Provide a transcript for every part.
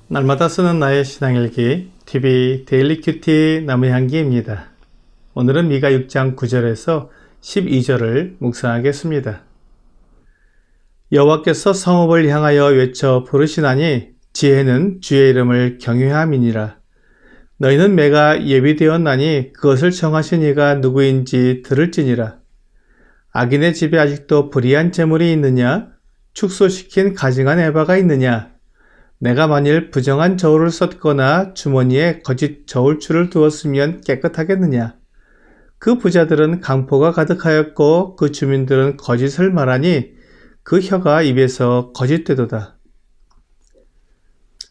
날마다 쓰는 나의 신앙일기 TV 데일리 큐티 나무향기입니다. 오늘은 미가 6장 9절에서 12절을 묵상하겠습니다. 여호와께서 성읍을 향하여 외쳐 부르시나니 지혜는 주의 이름을 경외함이니라. 너희는 매가 예비되었나니 그것을 정하신 이가 누구인지 들을지니라. 악인의 집에 아직도 불의한 재물이 있느냐? 축소시킨 가증한 에바가 있느냐? 내가 만일 부정한 저울을 썼거나 주머니에 거짓 저울추를 두었으면 깨끗하겠느냐? 그 부자들은 강포가 가득하였고 그 주민들은 거짓을 말하니 그 혀가 입에서 거짓되도다.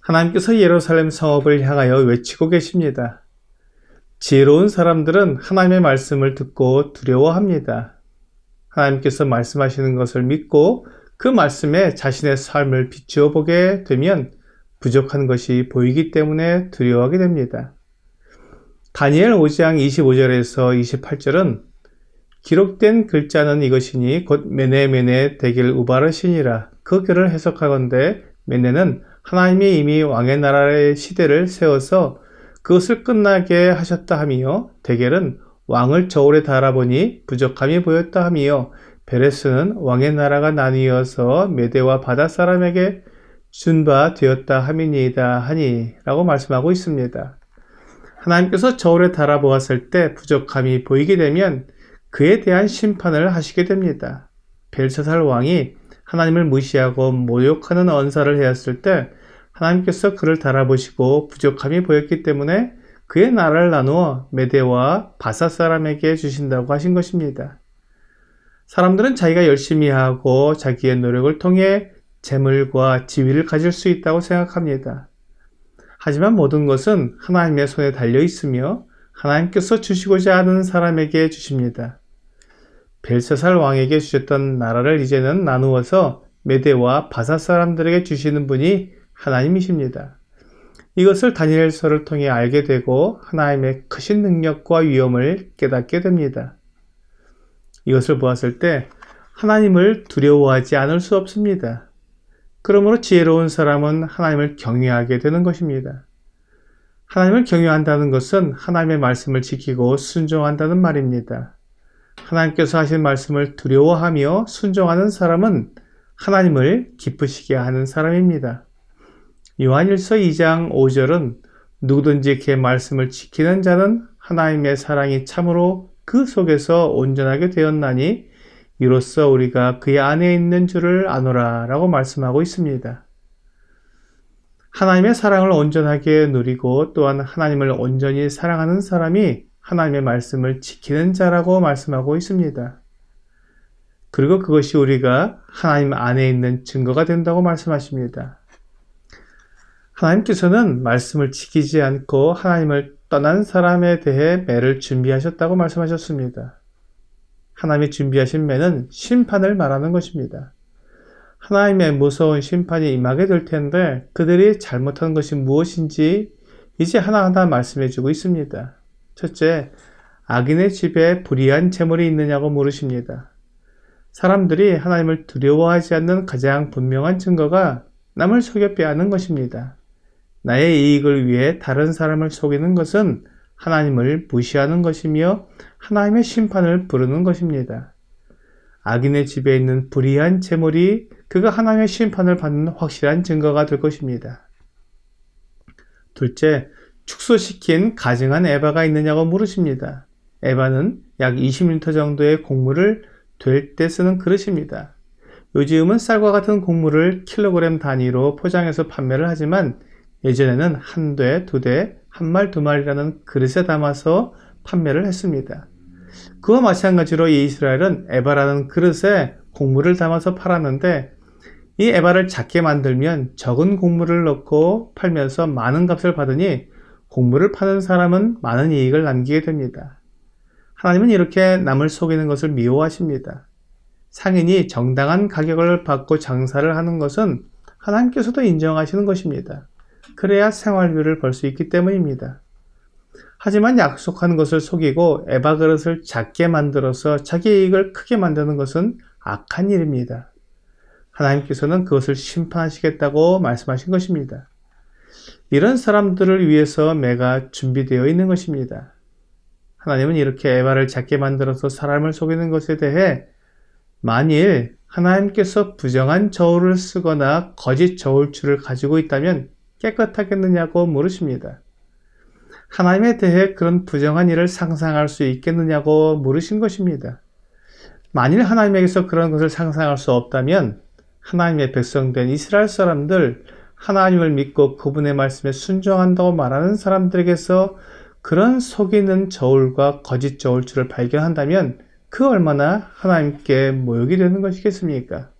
하나님께서 예루살렘 성읍을 향하여 외치고 계십니다. 지혜로운 사람들은 하나님의 말씀을 듣고 두려워합니다. 하나님께서 말씀하시는 것을 믿고 그 말씀에 자신의 삶을 비추어 보게 되면 부족한 것이 보이기 때문에 두려워하게 됩니다. 다니엘 5장 25절에서 28절은 기록된 글자는 이것이니 곧 메네메네 되길 우바르시니라. 그 글을 해석하건대 메네는 하나님이 이미 왕의 나라의 시대를 세워서 그것을 끝나게 하셨다 하며 데겔은 왕을 저울에 달아보니 부족함이 보였다 하며 베레스는 왕의 나라가 나뉘어서 메대와 바다 사람에게 준 바 되었다 함이니이다 하니 라고 말씀하고 있습니다. 하나님께서 저울에 달아보았을 때 부족함이 보이게 되면 그에 대한 심판을 하시게 됩니다. 벨사살 왕이 하나님을 무시하고 모욕하는 언사를 해왔을 때 하나님께서 그를 달아보시고 부족함이 보였기 때문에 그의 나라를 나누어 메대와 바사 사람에게 주신다고 하신 것입니다. 사람들은 자기가 열심히 하고 자기의 노력을 통해 재물과 지위를 가질 수 있다고 생각합니다. 하지만 모든 것은 하나님의 손에 달려 있으며 하나님께서 주시고자 하는 사람에게 주십니다. 벨사살 왕에게 주셨던 나라를 이제는 나누어서 메대와 바사 사람들에게 주시는 분이 하나님이십니다. 이것을 다니엘서를 통해 알게 되고 하나님의 크신 능력과 위엄을 깨닫게 됩니다. 이것을 보았을 때 하나님을 두려워하지 않을 수 없습니다. 그러므로 지혜로운 사람은 하나님을 경외하게 되는 것입니다. 하나님을 경외한다는 것은 하나님의 말씀을 지키고 순종한다는 말입니다. 하나님께서 하신 말씀을 두려워하며 순종하는 사람은 하나님을 기쁘시게 하는 사람입니다. 요한일서 2장 5절은 누구든지 그의 말씀을 지키는 자는 하나님의 사랑이 참으로 그 속에서 온전하게 되었나니 이로써 우리가 그의 안에 있는 줄을 아노라 라고 말씀하고 있습니다. 하나님의 사랑을 온전하게 누리고 또한 하나님을 온전히 사랑하는 사람이 하나님의 말씀을 지키는 자라고 말씀하고 있습니다. 그리고 그것이 우리가 하나님 안에 있는 증거가 된다고 말씀하십니다. 하나님께서는 말씀을 지키지 않고 하나님을 떠난 사람에 대해 매를 준비하셨다고 말씀하셨습니다. 하나님이 준비하신 매는 심판을 말하는 것입니다. 하나님의 무서운 심판이 임하게 될 텐데 그들이 잘못한 것이 무엇인지 이제 하나하나 말씀해 주고 있습니다. 첫째, 악인의 집에 불의한 재물이 있느냐고 물으십니다. 사람들이 하나님을 두려워하지 않는 가장 분명한 증거가 남을 속여 빼앗는 것입니다. 나의 이익을 위해 다른 사람을 속이는 것은 하나님을 무시하는 것이며 하나님의 심판을 부르는 것입니다. 악인의 집에 있는 불의한 재물이 그가 하나님의 심판을 받는 확실한 증거가 될 것입니다. 둘째, 축소시킨 가증한 에바가 있느냐고 물으십니다. 에바는 약 20리터 정도의 곡물을 될 때 쓰는 그릇입니다. 요즘은 쌀과 같은 곡물을 킬로그램 단위로 포장해서 판매를 하지만 예전에는 한 대, 두 대, 한 말, 두 말이라는 그릇에 담아서 판매를 했습니다. 그와 마찬가지로 이스라엘은 에바라는 그릇에 곡물을 담아서 팔았는데 이 에바를 작게 만들면 적은 곡물을 넣고 팔면서 많은 값을 받으니 곡물을 파는 사람은 많은 이익을 남기게 됩니다. 하나님은 이렇게 남을 속이는 것을 미워하십니다. 상인이 정당한 가격을 받고 장사를 하는 것은 하나님께서도 인정하시는 것입니다. 그래야 생활비를 벌 수 있기 때문입니다. 하지만 약속한 것을 속이고 에바 그릇을 작게 만들어서 자기 이익을 크게 만드는 것은 악한 일입니다. 하나님께서는 그것을 심판하시겠다고 말씀하신 것입니다. 이런 사람들을 위해서 매가 준비되어 있는 것입니다. 하나님은 이렇게 에바를 작게 만들어서 사람을 속이는 것에 대해 만일 하나님께서 부정한 저울을 쓰거나 거짓 저울추를 가지고 있다면 깨끗하겠느냐고 물으십니다. 하나님에 대해 그런 부정한 일을 상상할 수 있겠느냐고 물으신 것입니다. 만일 하나님에게서 그런 것을 상상할 수 없다면 하나님의 백성된 이스라엘 사람들, 하나님을 믿고 그분의 말씀에 순종한다고 말하는 사람들에게서 그런 속이는 저울과 거짓 저울추를 발견한다면 그 얼마나 하나님께 모욕이 되는 것이겠습니까?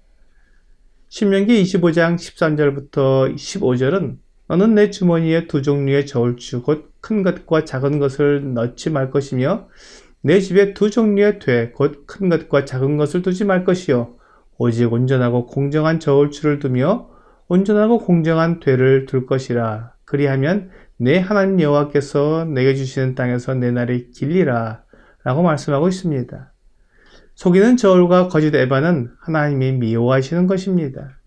신명기 25장 13절부터 15절은 너는 내 주머니에 두 종류의 저울추 곧 큰 것과 작은 것을 넣지 말 것이며 내 집에 두 종류의 돼 곧 큰 것과 작은 것을 두지 말 것이요 오직 온전하고 공정한 저울추를 두며 온전하고 공정한 되를 둘 것이라. 그리하면 내 하나님 여호와께서 내게 주시는 땅에서 내 날이 길리라 라고 말씀하고 있습니다. 속이는 저울과 거짓 에바는 하나님이 미워하시는 것입니다.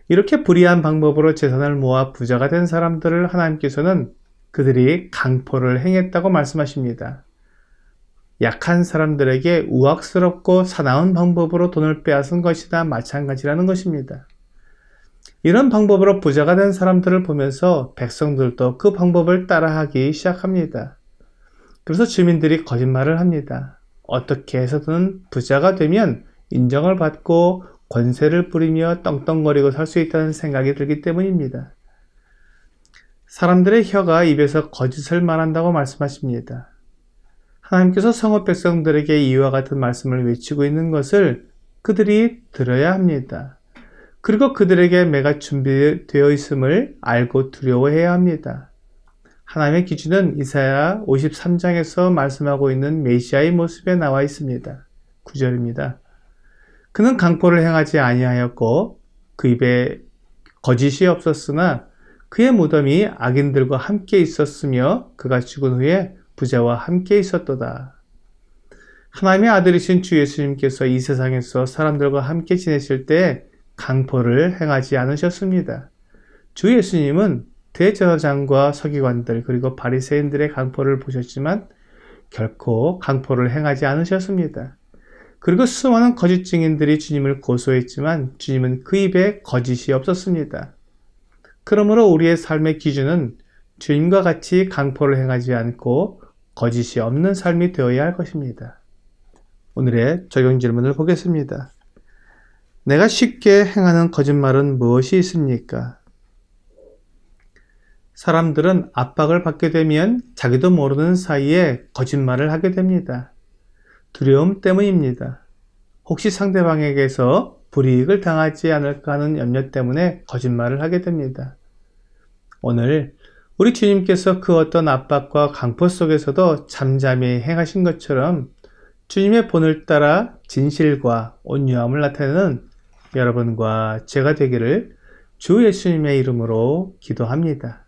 이렇게 불의한 방법으로 재산을 모아 부자가 된 사람들을 하나님께서는 그들이 강포를 행했다고 말씀하십니다. 약한 사람들에게 우악스럽고 사나운 방법으로 돈을 빼앗은 것이나 마찬가지라는 것입니다. 이런 방법으로 부자가 된 사람들을 보면서 백성들도 그 방법을 따라하기 시작합니다. 그래서 주민들이 거짓말을 합니다. 어떻게 해서든 부자가 되면 인정을 받고 권세를 부리며 떵떵거리고 살 수 있다는 생각이 들기 때문입니다. 사람들의 혀가 입에서 거짓을 말한다고 말씀하십니다. 하나님께서 성읍 백성들에게 이와 같은 말씀을 외치고 있는 것을 그들이 들어야 합니다. 그리고 그들에게 매가 준비되어 있음을 알고 두려워해야 합니다. 하나님의 기준은 이사야 53장에서 말씀하고 있는 메시아의 모습에 나와 있습니다. 9절입니다. 그는 강포를 행하지 아니하였고 그 입에 거짓이 없었으나 그의 무덤이 악인들과 함께 있었으며 그가 죽은 후에 부자와 함께 있었도다. 하나님의 아들이신 주 예수님께서 이 세상에서 사람들과 함께 지내실 때 강포를 행하지 않으셨습니다. 주 예수님은 대제사장과 서기관들 그리고 바리새인들의 강포를 보셨지만 결코 강포를 행하지 않으셨습니다. 그리고 수많은 거짓 증인들이 주님을 고소했지만 주님은 그 입에 거짓이 없었습니다. 그러므로 우리의 삶의 기준은 주님과 같이 강포를 행하지 않고 거짓이 없는 삶이 되어야 할 것입니다. 오늘의 적용 질문을 보겠습니다. 내가 쉽게 행하는 거짓말은 무엇이 있습니까? 사람들은 압박을 받게 되면 자기도 모르는 사이에 거짓말을 하게 됩니다. 두려움 때문입니다. 혹시 상대방에게서 불이익을 당하지 않을까 하는 염려 때문에 거짓말을 하게 됩니다. 오늘 우리 주님께서 그 어떤 압박과 강포 속에서도 잠잠히 행하신 것처럼 주님의 본을 따라 진실과 온유함을 나타내는 여러분과 제가 되기를 주 예수님의 이름으로 기도합니다.